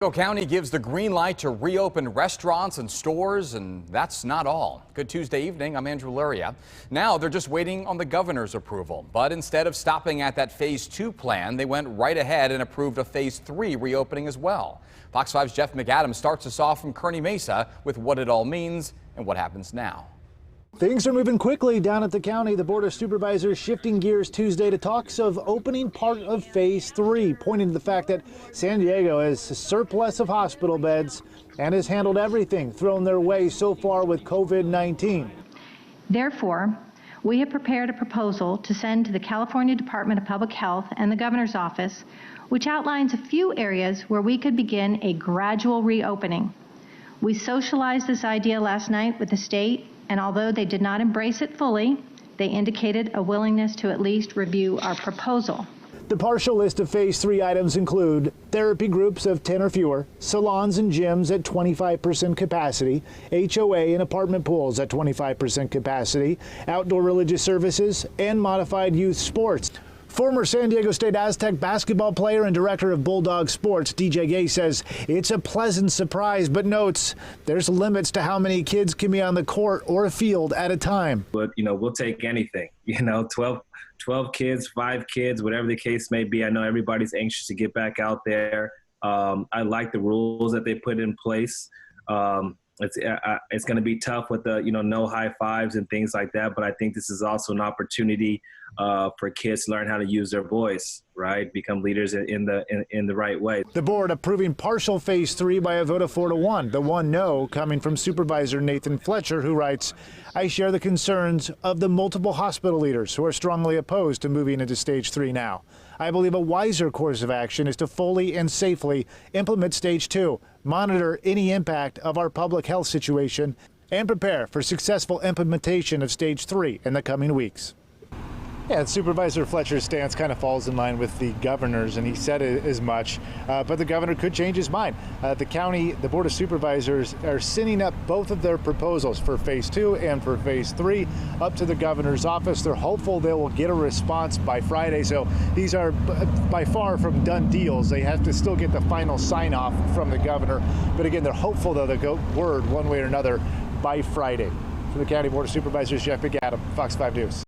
County gives the green light to reopen restaurants and stores, and that's not all. Good Tuesday evening. I'm Andrew Luria. Now they're just waiting on the governor's approval. But instead of stopping at that phase 2 plan, they went right ahead and approved a phase 3 reopening as well. Fox 5's Jeff McAdams starts us off from Kearney Mesa with what it all means and what happens now. Things are moving quickly down at the county. The Board of Supervisors shifting gears Tuesday to talks of opening part of phase 3, pointing to the fact that San Diego has a surplus of hospital beds and has handled everything thrown their way so far with COVID-19. Therefore, we have prepared a proposal to send to the California Department of Public Health and the Governor's Office, which outlines a few areas where we could begin a gradual reopening. We socialized this idea last night with the state, and although they did not embrace it fully, they indicated a willingness to at least review our proposal. The partial list of phase 3 items include therapy groups of 10 or fewer, salons and gyms at 25% capacity, HOA and apartment pools at 25% capacity, outdoor religious services, and modified youth sports. Former San Diego State Aztec basketball player and director of Bulldog Sports, DJ Gay, says it's a pleasant surprise, but notes there's limits to how many kids can be on the court or a field at a time. But, we'll take anything, 12 kids, 5 kids, whatever the case may be. I know everybody's anxious to get back out there. I like the rules that they put in place. It's going to be tough with the, no high fives and things like that. But I think this is also an opportunity for kids to learn how to use their voice, right? Become leaders in the right way. The board approving partial phase 3 by a vote of 4-1. The one no coming from Supervisor Nathan Fletcher, who writes, I share the concerns of the multiple hospital leaders who are strongly opposed to moving into stage 3 now. I believe a wiser course of action is to fully and safely implement stage 2, monitor any impact of our public health situation, and prepare for successful implementation of stage 3 in the coming weeks. Yeah, Supervisor Fletcher's stance kind of falls in line with the governor's, and he said as much, but the governor could change his mind. The Board of Supervisors are sending up both of their proposals for phase 2 and for phase 3 up to the governor's office. They're hopeful they will get a response by Friday, so these are by far from done deals. They have to still get the final sign-off from the governor, but again, they're hopeful they'll go word one way or another by Friday. For the County Board of Supervisors, Jeff McAdams, Fox 5 News.